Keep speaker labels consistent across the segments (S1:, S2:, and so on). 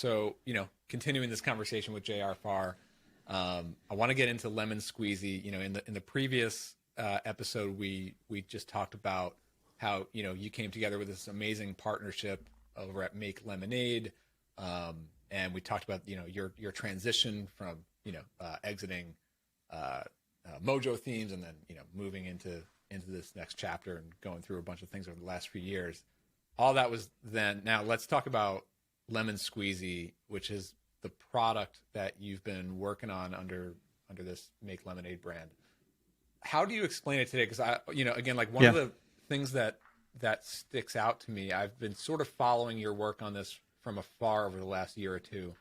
S1: So, continuing this conversation with J.R. Farr, I want to get into Lemon Squeezy. In the previous episode, we just talked about how, you came together with this amazing partnership over at Make Lemonade. And we talked about, your transition from, exiting Mojo themes and then, moving into this next chapter and going through a bunch of things over the last few years. All that was then. Now let's talk about Lemon Squeezy, which is the product that you've been working on under this Make Lemonade brand. How do you explain it today? Because again, like one of the things that sticks out to me, I've been sort of following your work on this from afar over the last year or two.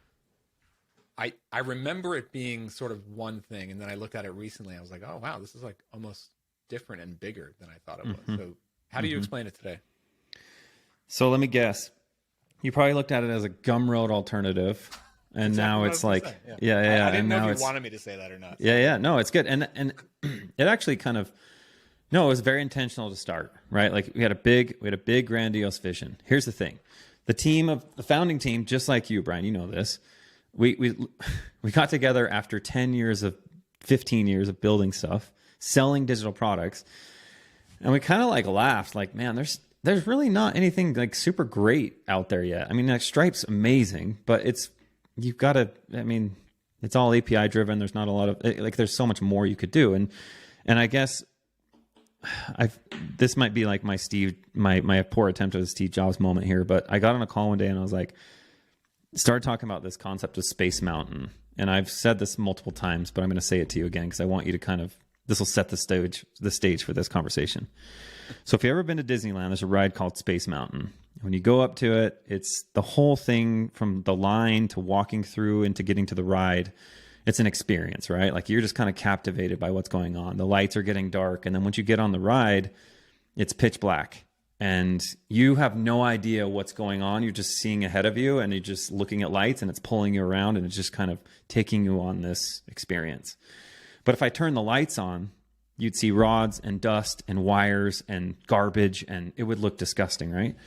S1: I remember it being sort of one thing, and then I looked at it recently. I was like, oh wow, this is like almost different and bigger than I thought it was. So how do you explain it today?
S2: So let me guess. You probably looked at it as a Gumroad alternative, and exactly now it's like, yeah.
S1: I didn't know if you wanted me to say that or not.
S2: Yeah. No, it's good, and it actually kind of, no, it was very intentional to start, right? Like we had a big grandiose vision. Here's the thing: the founding team, just like you, Brian, you know this. We got together after 15 years of building stuff, selling digital products, and we kind of like laughed, like, man, there's really not anything like super great out there yet. I mean, like Stripe's amazing, but it's all API driven. There's not a lot of like, there's so much more you could do. And I guess this might be like my poor attempt at a Steve Jobs moment here, but I got on a call one day and I was like, started talking about this concept of Space Mountain. And I've said this multiple times, but I'm going to say it to you again, because I want you to this will set the stage for this conversation. So if you've ever been to Disneyland, there's a ride called Space Mountain. When you go up to it, it's the whole thing from the line to walking through and to getting to the ride. It's an experience, right? Like you're just kind of captivated by what's going on. The lights are getting dark. And then once you get on the ride, it's pitch black and you have no idea what's going on. You're just seeing ahead of you and you're just looking at lights and it's pulling you around and it's just kind of taking you on this experience. But if I turn the lights on, you'd see rods and dust and wires and garbage, and it would look disgusting, right?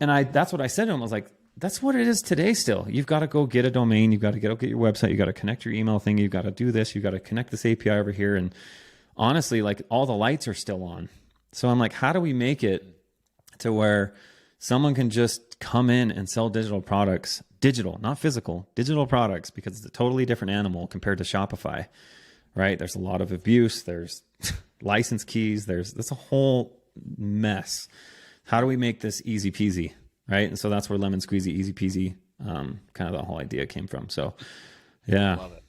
S2: And that's what I said to him. I was like, that's what it is today still. You've got to go get a domain. You've got to get your website. You've got to connect your email thing. You've got to do this. You've got to connect this API over here. And honestly, like all the lights are still on. So I'm like, how do we make it to where someone can just come in and sell digital products, digital, not physical, digital products, because it's a totally different animal compared to Shopify. Right? There's a lot of abuse. There's license keys. That's a whole mess. How do we make this easy peasy? Right? And so that's where Lemon Squeezy, easy peasy, kind of the whole idea came from. So, yeah.
S1: Love it.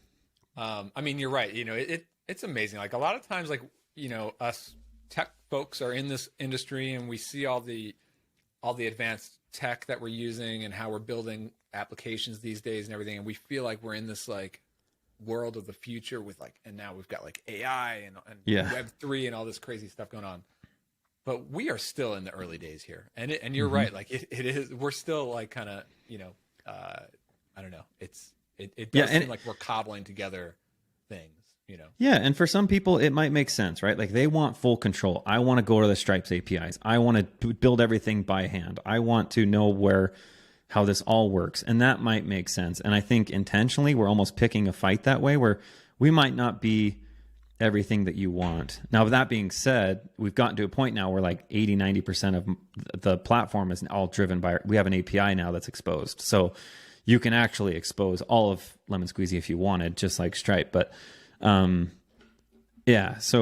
S1: I mean, you're right. It's amazing. Like a lot of times, like, us tech folks are in this industry and we see all the advanced tech that we're using and how we're building applications these days and everything. And we feel like we're in this like world of the future with like, and now we've got like AI and Web3 and all this crazy stuff going on, but we are still in the early days here. And you're right. Like it is, we're still like kind of, I don't know. It does seem like we're cobbling together things,
S2: Yeah. And for some people it might make sense, right? Like they want full control. I want to go to the Stripes APIs. I want to build everything by hand. I want to know how this all works. And that might make sense. And I think intentionally we're almost picking a fight that way where we might not be everything that you want. Now, with that being said, we've gotten to a point now where like 80-90% of the platform is all driven by, we have an API now that's exposed. So you can actually expose all of Lemon Squeezy if you wanted, just like Stripe. But so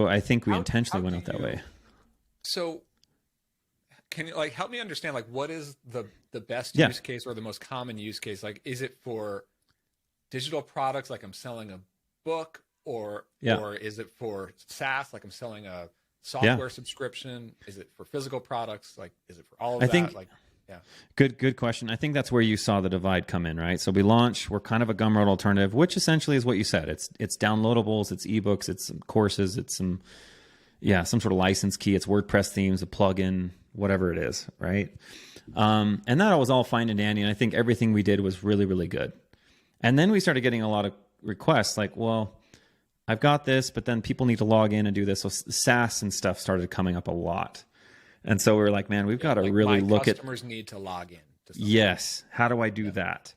S2: I think we intentionally went out that way.
S1: So can you like help me understand like what is the best use case or the most common use case? Like, is it for digital products? Like I'm selling a book or is it for SaaS? Like I'm selling a software subscription. Is it for physical products? Like, is it for all of that?
S2: Think,
S1: like, yeah.
S2: Good question. I think that's where you saw the divide come in, right? So we launched, we're kind of a Gumroad alternative, which essentially is what you said. It's downloadables, it's ebooks, it's some courses, it's some sort of license key, it's WordPress themes, a plugin, whatever it is, right? And that was all fine and dandy. And I think everything we did was really, really good. And then we started getting a lot of requests like, well, I've got this, but then people need to log in and do this. So SaaS and stuff started coming up a lot. And so we were like, man, we've got to really look at...
S1: Customers need to log in.
S2: Yes. How do I do that?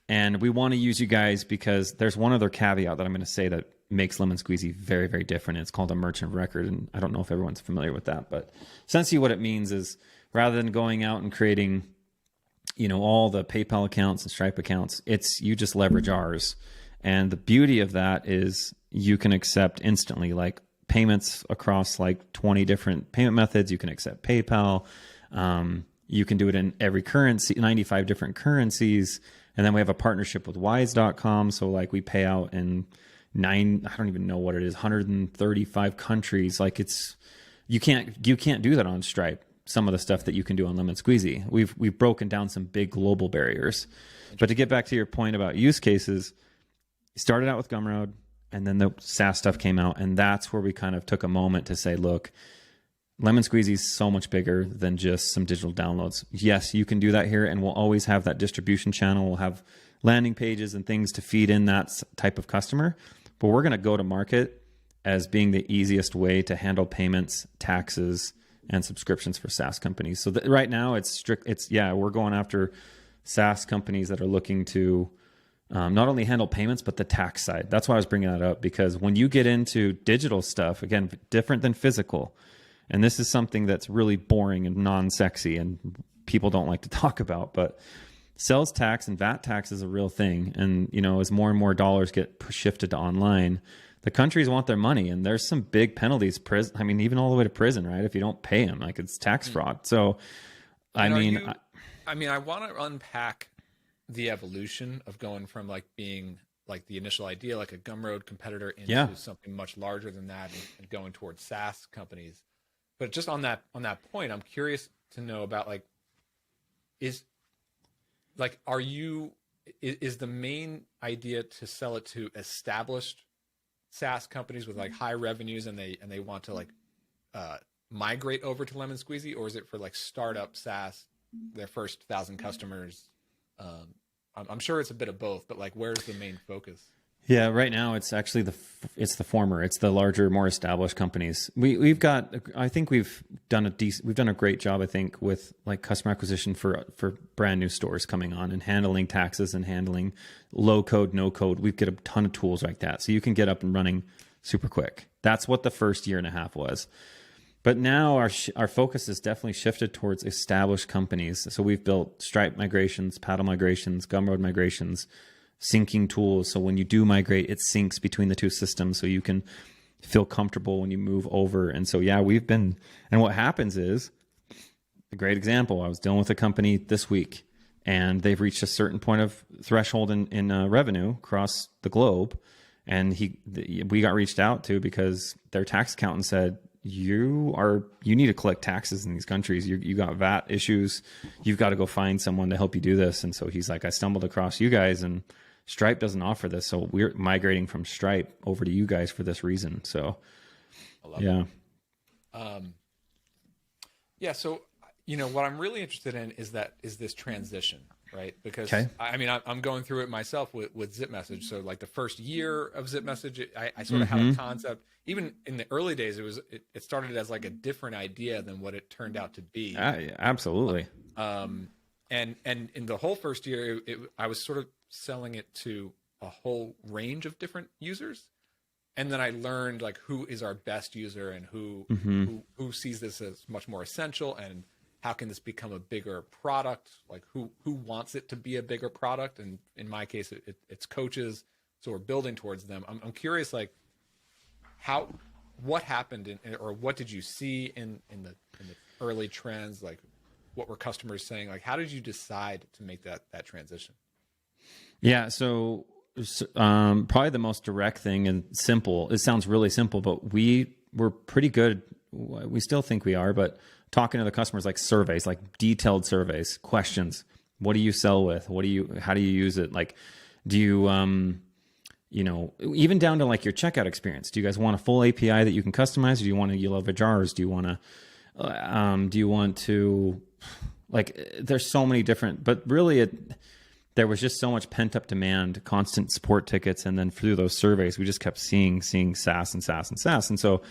S2: And we want to use you guys because there's one other caveat that I'm going to say that makes Lemon Squeezy very, very different. It's called a merchant of record. And I don't know if everyone's familiar with that, but essentially what it means is rather than going out and creating, all the PayPal accounts and Stripe accounts, you just leverage ours. And the beauty of that is you can accept instantly, like payments across like 20 different payment methods. You can accept PayPal. You can do it in every currency, 95 different currencies. And then we have a partnership with wise.com. So like we pay out in I don't even know what it is, 135 countries. Like you can't do that on Stripe. Some of the stuff that you can do on Lemon Squeezy. We've broken down some big global barriers. But to get back to your point about use cases, started out with Gumroad, and then the SaaS stuff came out, and that's where we kind of took a moment to say, look, Lemon Squeezy is so much bigger than just some digital downloads. Yes, you can do that here, and we'll always have that distribution channel. We'll have landing pages and things to feed in that type of customer, but we're going to go to market as being the easiest way to handle payments, taxes, and subscriptions for SaaS companies. So right now we're going after SaaS companies that are looking to not only handle payments, but the tax side. That's why I was bringing that up, because when you get into digital stuff, again, different than physical, and this is something that's really boring and non-sexy and people don't like to talk about, but sales tax and VAT tax is a real thing. And, as more and more dollars get shifted to online, the countries want their money, and there's some big penalties, even all the way to prison, right? If you don't pay them, like it's tax fraud. So, I want
S1: to unpack the evolution of going from like being like the initial idea, like a Gumroad competitor, into something much larger than that, and going towards SaaS companies. But just on that point, I'm curious to know about is the main idea to sell it to established SaaS companies with like high revenues, and they want to migrate over to Lemon Squeezy, or is it for like startup SaaS, their first 1,000 customers? I'm sure it's a bit of both, but like, where's the main focus?
S2: Yeah, right now it's actually it's the former. It's the larger, more established companies. We've done a great job, I think, with like customer acquisition for brand new stores coming on and handling taxes and handling low code, no code. We've got a ton of tools like that, so you can get up and running super quick. That's what the first year and a half was. But now our focus is definitely shifted towards established companies. So we've built Stripe migrations, Paddle migrations, Gumroad migrations, syncing tools. So when you do migrate, it syncs between the two systems so you can feel comfortable when you move over. And so, and what happens is, a great example, I was dealing with a company this week, and they've reached a certain point of threshold in revenue across the globe. And we got reached out to because their tax accountant said, you need to collect taxes in these countries. You got VAT issues. You've got to go find someone to help you do this. And so he's like, I stumbled across you guys, and Stripe doesn't offer this. So we're migrating from Stripe over to you guys for this reason. So
S1: I love it. So, what I'm really interested in is this transition, right? Because I'm going through it myself with Zip Message. So like the first year of Zip Message, I sort of had a concept. Even in the early days, it started as like a different idea than what it turned out to be.
S2: Absolutely.
S1: And in the whole first year, I was sort of selling it to a whole range of different users. And then I learned like who is our best user and who sees this as much more essential, and how can this become a bigger product? Like who wants it to be a bigger product? And in my case, it's coaches. So we're building towards them. I'm curious, like what happened or what did you see in the early trends? Like what were customers saying? Like, how did you decide to make that transition?
S2: Yeah. So probably the most direct thing and simple, it sounds really simple, but we were pretty good. We still think we are, but talking to the customers, like surveys, like detailed surveys, questions. What do you sell with? How do you use it? Like, do you, even down to like your checkout experience. Do you guys want a full API that you can customize? Or do you want to leverage ours? Do you want to, like, there's so many different, but really there was just so much pent up demand, constant support tickets. And then through those surveys, we just kept seeing SaaS and SaaS and SaaS. And so it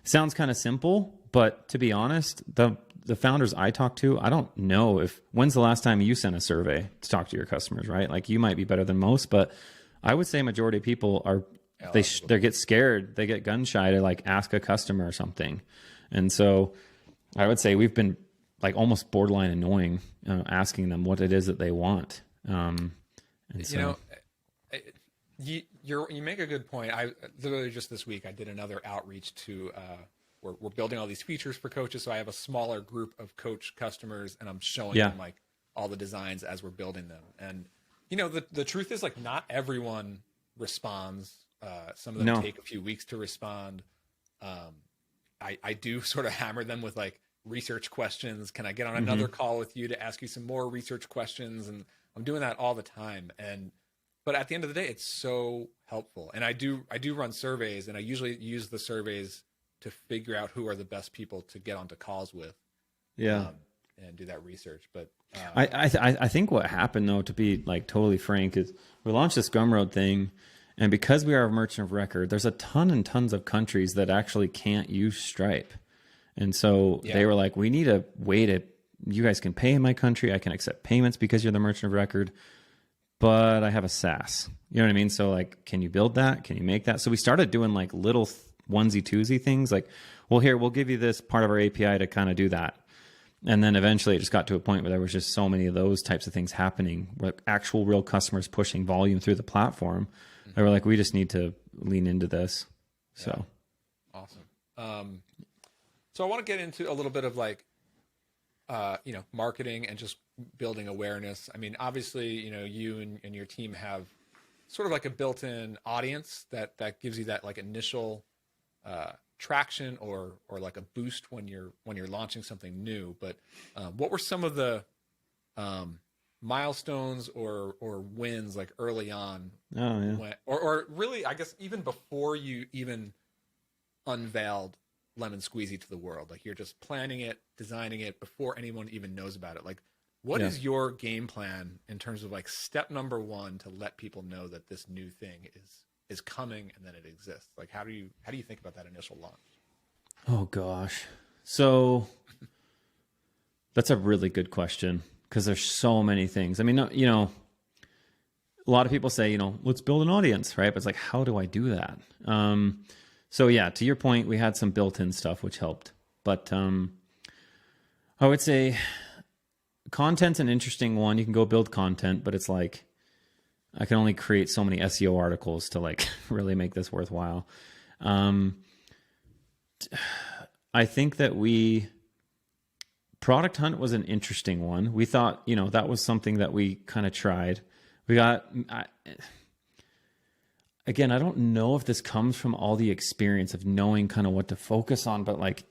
S2: sounds kind of simple, but to be honest, the the founders I talk to, I don't know when's the last time you sent a survey to talk to your customers, right? Like you might be better than most, but I would say majority of people are, they get scared. They get gun shy to like ask a customer or something. And so I would say we've been like almost borderline annoying, asking them what it is that they want. And so,
S1: you make a good point. I literally just this week I did another outreach to we're building all these features for coaches, so I have a smaller group of coach customers, and I'm showing them like all the designs as we're building them. And the truth is like not everyone responds. Some of them take a few weeks to respond. I do sort of hammer them with like research questions. Can I get on another call with you to ask you some more research questions? And I'm doing that all the time. But at the end of the day, it's so helpful. And I do run surveys, and I usually use the surveys to figure out who are the best people to get onto calls with. And do that research. But
S2: I think what happened though, to be like totally frank, is we launched this Gumroad thing, and because we are a merchant of record, there's a ton and tons of countries that actually can't use Stripe. And so they were like, we need a way to, you guys can pay in my country. I can accept payments because you're the merchant of record, but I have a SaaS. You know what I mean? So like, can you build that? Can you make that? So we started doing like little onesie twosie things like, well, here, we'll give you this part of our API to kind of do that. And then eventually it just got to a point where there was just so many of those types of things happening, where actual real customers pushing volume through the platform. They were like, we just need to lean into this. So
S1: awesome. So I want to get into a little bit of like, marketing and just building awareness. I mean, obviously, you and your team have sort of like a built-in audience that gives you that like initial traction or like a boost when you're launching something new. But what were some of the milestones or wins like early on? Or really, I guess even before you even unveiled Lemon Squeezy to the world, like you're just planning it, designing it before anyone even knows about it. Like, what is your game plan in terms of like step number one to let people know that this new thing is coming and that it exists? Like, how do you think about that initial launch?
S2: Oh gosh. So that's a really good question, because there's so many things. I mean, a lot of people say, let's build an audience, right? But it's like, how do I do that? So yeah, to your point, we had some built-in stuff which helped, but I would say content's an interesting one. You can go build content, but it's like, I can only create so many SEO articles to like really make this worthwhile. I think that Product Hunt was an interesting one. We thought, that was something that we kind of tried. Again, I don't know if this comes from all the experience of knowing kind of what to focus on, but like,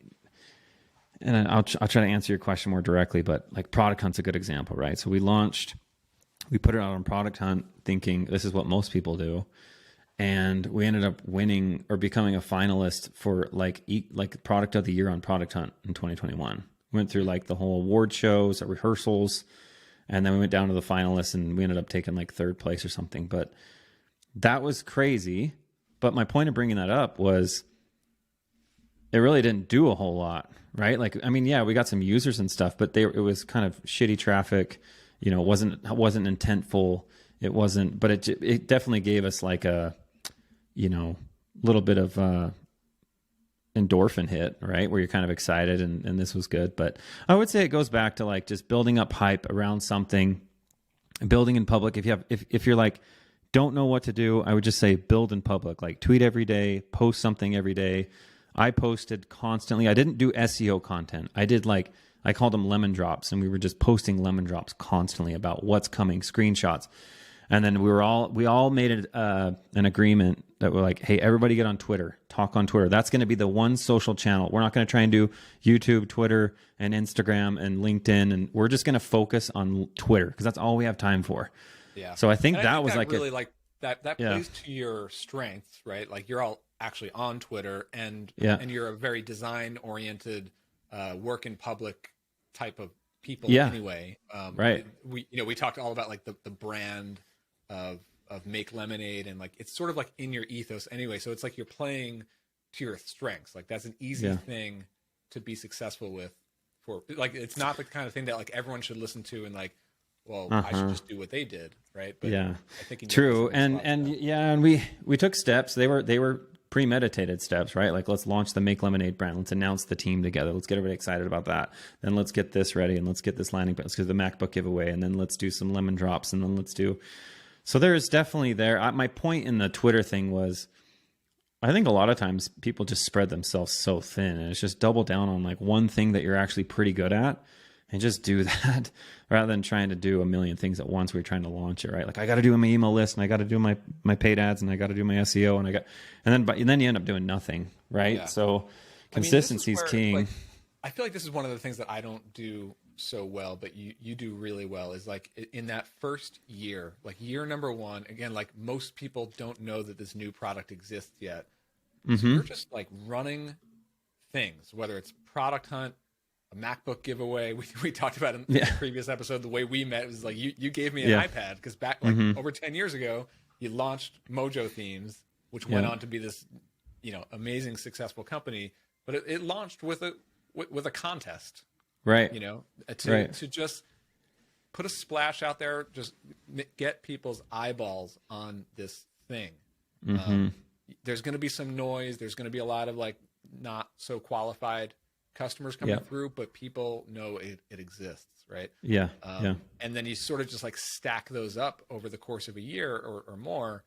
S2: and I'll try to answer your question more directly, but like Product Hunt's a good example, right? So we put it out on Product Hunt thinking this is what most people do. And we ended up winning or becoming a finalist for like Product of the Year on Product Hunt in 2021. We went through like the whole award shows, rehearsals, and then we went down to the finalists and we ended up taking like third place or something. But that was crazy. But my point of bringing that up was it really didn't do a whole lot, right? Like, I mean, yeah, we got some users and stuff, but it was kind of shitty traffic. It wasn't intentful. It wasn't, but it definitely gave us like a, little bit of endorphin hit, right? Where you're kind of excited and this was good. But I would say it goes back to like just building up hype around something, building in public. If you're like, don't know what to do, I would just say build in public, like tweet every day, post something every day. I posted constantly. I didn't do SEO content. I called them lemon drops, and we were just posting lemon drops constantly about what's coming, screenshots. And then we all made an agreement that we're like, hey, everybody get on Twitter, talk on Twitter. That's going to be the one social channel. We're not going to try and do YouTube, Twitter, and Instagram and LinkedIn. And we're just going to focus on Twitter because that's all we have time for.
S1: Yeah.
S2: So I think that was like
S1: really like that plays to your strengths, right? Like you're all actually on Twitter and you're a very design oriented, work in public type of people anyway.
S2: Right.
S1: We talked all about like the brand of Make Lemonade, and like it's sort of like in your ethos anyway. So it's like you're playing to your strengths. Like that's an easy thing to be successful with for like, it's not the kind of thing that like everyone should listen to and like, well, I should just do what they did. Right. But
S2: yeah,
S1: I think in your
S2: true.
S1: case, it makes a lot of
S2: And
S1: sense.
S2: yeah, and we took steps. They were premeditated steps, right? Like, let's launch the Make Lemonade brand. Let's announce the team together. Let's get everybody excited about that. Then let's get this ready, and let's get this landing page. Let's get the MacBook giveaway, and then let's do some lemon drops, and then let's do. So there's definitely my point in the Twitter thing was, I think a lot of times people just spread themselves so thin, and it's just double down on like one thing that you're actually pretty good at, and just do that rather than trying to do a million things at once. We're trying to launch it, right? Like, I got to do my email list, and I got to do my paid ads, and I got to do my SEO, and then you end up doing nothing, right?
S1: Yeah.
S2: So consistency is king.
S1: Like, I feel like this is one of the things that I don't do so well, but you do really well, is like in that first year, like year number one, again, like most people don't know that this new product exists yet. So you're just like running things, whether it's product hunt, a MacBook giveaway. We talked about in the previous episode, the way we met was like, you gave me an iPad because back like over 10 years ago, you launched Mojo Themes, which went on to be this, amazing, successful company, but it launched with a contest.
S2: Right.
S1: To just put a splash out there, just get people's eyeballs on this thing. There's going to be some noise. There's going to be a lot of like not so qualified customers coming through, but people know it exists, right?
S2: Yeah.
S1: And then you sort of just like stack those up over the course of a year or more,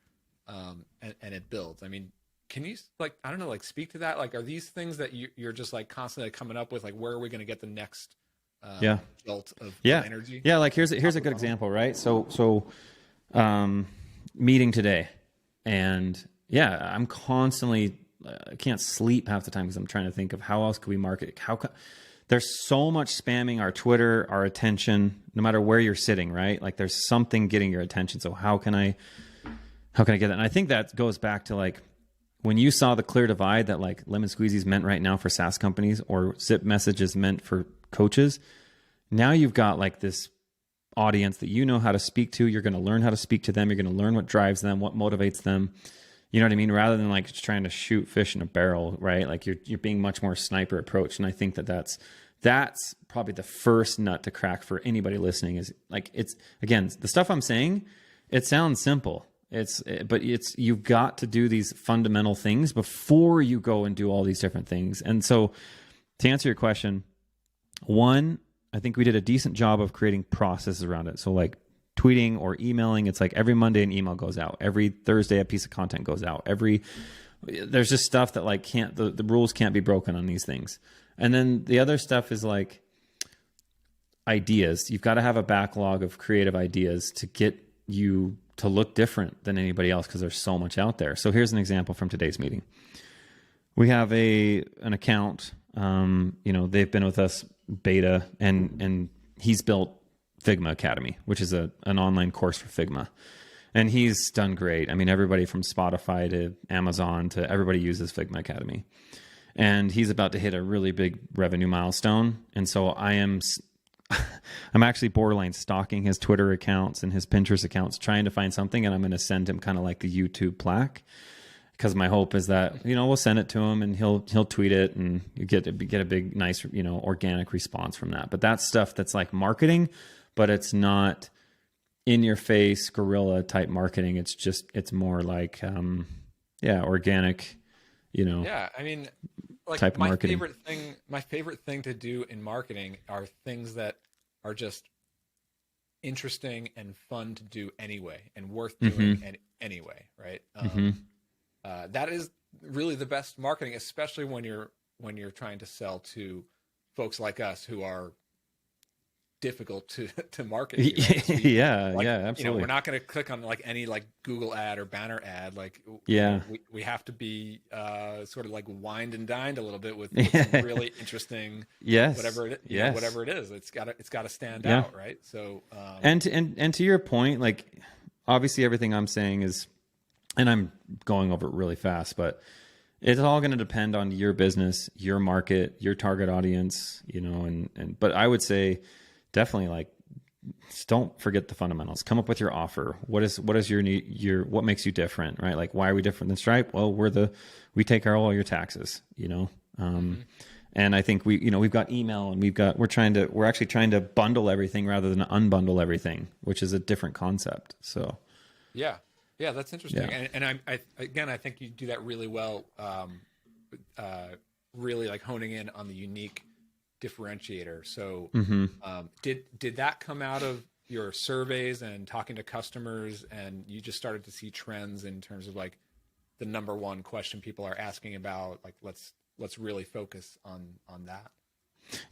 S1: and it builds. I mean, can you like, I don't know, like speak to that? Like, are these things that you're just like constantly coming up with? Like, where are we going to get the next jolt of energy?
S2: Yeah. Like here's a good example, right? So meeting today, and I'm constantly, I can't sleep half the time because I'm trying to think of how else could we market. There's so much spamming our Twitter, our attention, no matter where you're sitting, right? Like there's something getting your attention. So how can I get that? And I think that goes back to like, when you saw the clear divide that like Lemon Squeezy's meant right now for SaaS companies, or Zip Message is meant for coaches, now you've got like this audience that you know how to speak to. You're going to learn how to speak to them. You're going to learn what drives them, what motivates them. You know what I mean? Rather than like just trying to shoot fish in a barrel, right? Like you're being much more sniper approach. And I think that's probably the first nut to crack for anybody listening. Is like, it's, again, the stuff I'm saying, it sounds simple. But you've got to do these fundamental things before you go and do all these different things. And so to answer your question, one, I think we did a decent job of creating processes around it. So like tweeting or emailing, it's like every Monday an email goes out. Every Thursday a piece of content goes out. There's just stuff that like the rules can't be broken on these things. And then the other stuff is like ideas. You've got to have a backlog of creative ideas to get you to look different than anybody else, because there's so much out there. So here's an example from today's meeting. We have an account, they've been with us beta, and he's built Figma Academy, which is an online course for Figma. And he's done great. I mean, everybody from Spotify to Amazon to everybody uses Figma Academy. And he's about to hit a really big revenue milestone. And so I'm actually borderline stalking his Twitter accounts and his Pinterest accounts, trying to find something. And I'm going to send him kind of like the YouTube plaque, because my hope is that, we'll send it to him and he'll tweet it, and you get a big, nice, organic response from that. But that's stuff that's like marketing, but it's not in your face guerrilla type marketing. It's more like, organic,
S1: Yeah. I mean, like
S2: type of marketing.
S1: My favorite thing to do in marketing are things that are just interesting and fun to do anyway, and worth doing anyway. Right. That is really the best marketing, especially when you're trying to sell to folks like us who are difficult to market to, right? So absolutely. We're not going to click on like any like Google ad or banner ad. Like, we have to be sort of like wined and dined a little bit with some really interesting, whatever it is. It's got to stand out, right? So,
S2: and to your point, like obviously everything I'm saying is, and I'm going over it really fast, but it's all going to depend on your business, your market, your target audience, but I would say, definitely, like, just don't forget the fundamentals. Come up with your offer. What is what makes you different, right? Like, why are we different than Stripe? Well, we take all your taxes, And I think we've got email, and we're actually trying to bundle everything rather than unbundle everything, which is a different concept. So
S1: Yeah. Yeah, that's interesting.
S2: yeah.
S1: And I think you do that really well. Really like honing in on the unique differentiator. So, did that come out of your surveys and talking to customers, and you just started to see trends in terms of like the number one question people are asking about? Like, let's really focus on that.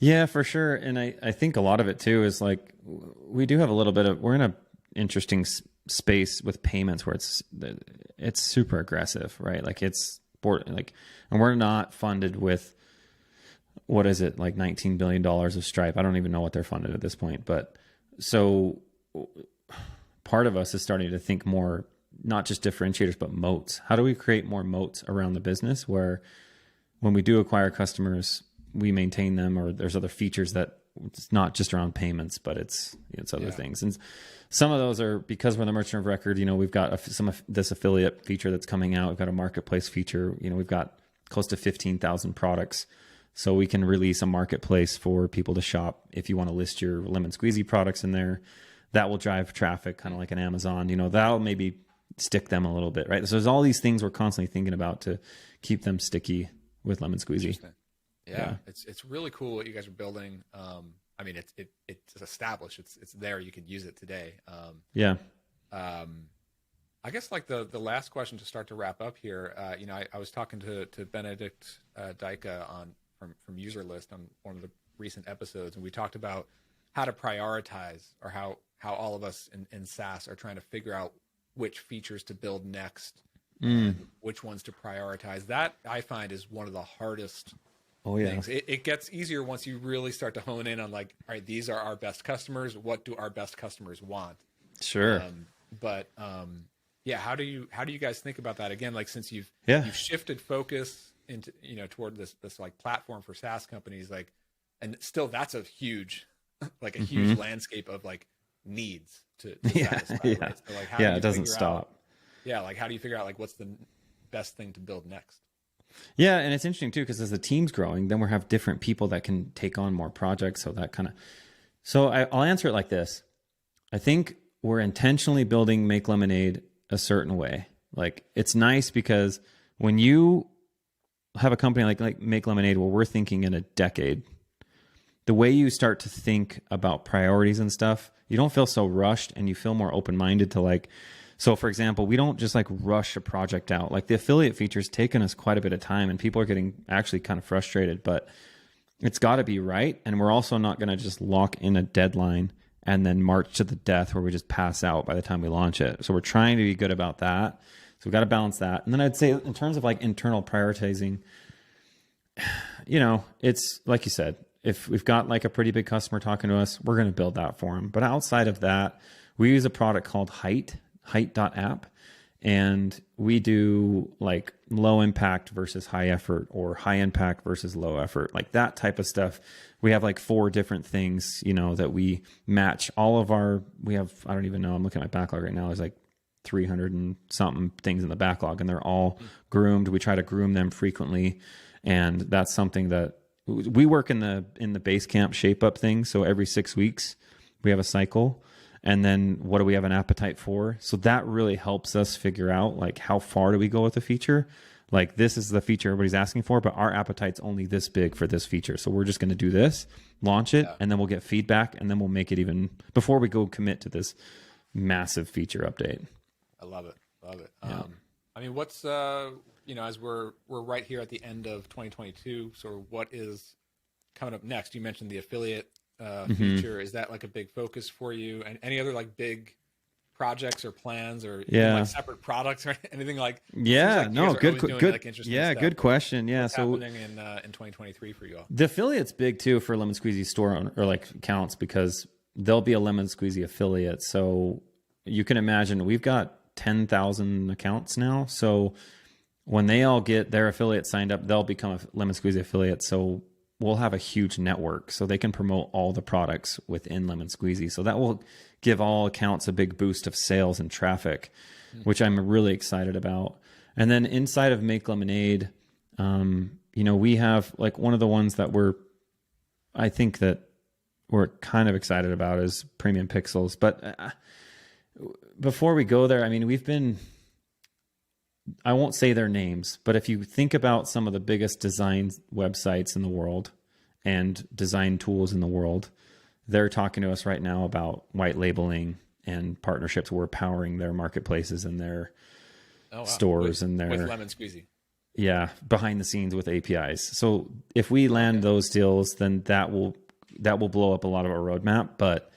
S2: Yeah, for sure. And I think a lot of it too is like, we do have a little bit of, we're in a interesting space with payments where it's super aggressive, right? Like and we're not funded with, what is it, like $19 billion of Stripe. I don't even know what they're funded at this point. But so part of us is starting to think more, not just differentiators, but moats. How do we create more moats around the business where when we do acquire customers, we maintain them, or there's other features that it's not just around payments, but it's other things. And some of those are because we're the merchant of record. We've got some of this affiliate feature that's coming out. We've got a marketplace feature. We've got close to 15,000 products. So we can release a marketplace for people to shop. If you want to list your Lemon Squeezy products in there, that will drive traffic, kind of like an Amazon. That'll maybe stick them a little bit, right? So there's all these things we're constantly thinking about to keep them sticky with Lemon Squeezy.
S1: Yeah. It's really cool what you guys are building. I mean, it's established. It's there. You could use it today. I guess like the last question to start to wrap up here. I was talking to Benedict Dyka from UserList on one of the recent episodes, and we talked about how to prioritize, or how all of us in SaaS are trying to figure out which features to build next, and which ones to prioritize. That I find is one of the hardest things. It gets easier once you really start to hone in on like, all right, these are our best customers. What do our best customers want?
S2: Sure.
S1: How do you guys think about that? Again, like, since you've shifted focus into, toward this like platform for SaaS companies, like, and still that's a huge, like a huge landscape of like needs to satisfy. Right? So like, how do you
S2: it doesn't stop.
S1: Like, how do you figure out like what's the best thing to build next?
S2: Yeah, and it's interesting too, because as the team's growing, then we'll have different people that can take on more projects. So I'll answer it like this. I think we're intentionally building Make Lemonade a certain way. Like, it's nice because when you have a company like Make Lemonade, where we're thinking in a decade, the way you start to think about priorities and stuff, you don't feel so rushed, and you feel more open-minded to like, so for example, we don't just like rush a project out. Like, the affiliate feature's taken us quite a bit of time, and people are getting actually kind of frustrated, but it's got to be right. And we're also not going to just lock in a deadline and then march to the death where we just pass out by the time we launch it. So we're trying to be good about that. So we've got to balance that. And then I'd say in terms of like internal prioritizing, it's like you said, if we've got like a pretty big customer talking to us, we're going to build that for them. But outside of that, we use a product called height.app. And we do like low impact versus high effort, or high impact versus low effort, like that type of stuff. We have like 4 different things, that we match all of our, I don't even know, I'm looking at my backlog right now. There's like 300 and something things in the backlog, and they're all groomed. We try to groom them frequently. And that's something that we work in the Basecamp shape up thing. So every 6 weeks we have a cycle. And then what do we have an appetite for? So that really helps us figure out like, how far do we go with a feature? Like, this is the feature everybody's asking for, but our appetite's only this big for this feature. So we're just going to do this, launch it, and then we'll get feedback, and then we'll make it even before we go commit to this massive feature update.
S1: I love it. Yeah. I mean, what's, as we're right here at the end of 2022, so what is coming up next? You mentioned the affiliate feature. Is that like a big focus for you? And any other like big projects or plans, or even like separate products or anything like?
S2: Good question. Yeah.
S1: What's happening in 2023 for you all?
S2: The affiliate's big too for Lemon Squeezy store or like accounts, because there'll be a Lemon Squeezy affiliate. So you can imagine we've got 10,000 accounts now. So when they all get their affiliate signed up, they'll become a Lemon Squeezy affiliate. So we'll have a huge network, so they can promote all the products within Lemon Squeezy. So that will give all accounts a big boost of sales and traffic, which I'm really excited about. And then inside of Make Lemonade, we have like one of the ones that I think that we're kind of excited about is Premium Pixels. But before we go there, I mean, I won't say their names, but if you think about some of the biggest design websites in the world and design tools in the world, they're talking to us right now about white labeling and partnerships. We're powering their marketplaces and their stores and their
S1: with Lemon Squeezy.
S2: Yeah, behind the scenes with APIs. So if we land those deals, then that will blow up a lot of our roadmap. But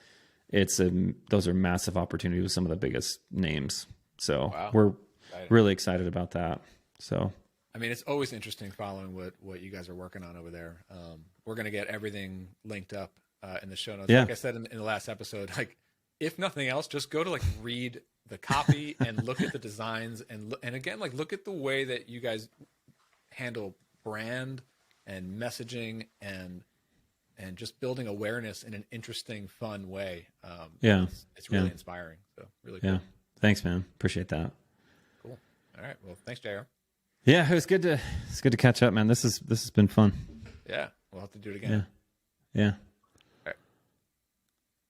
S2: those are massive opportunities with some of the biggest names. So we're really excited about that. So
S1: I mean, it's always interesting following what you guys are working on over there. We're going to get everything linked up in the show notes.
S2: Yeah.
S1: Like I said in the last episode, like if nothing else, just go to like read the copy and look at the designs and again, like look at the way that you guys handle brand and messaging and just building awareness in an interesting, fun way. It's really inspiring. So really cool.
S2: Yeah. Thanks, man. Appreciate that.
S1: Cool. All right. Well, thanks, JR.
S2: Yeah, it's good to catch up, man. This has been fun.
S1: Yeah. We'll have to do it again.
S2: Yeah.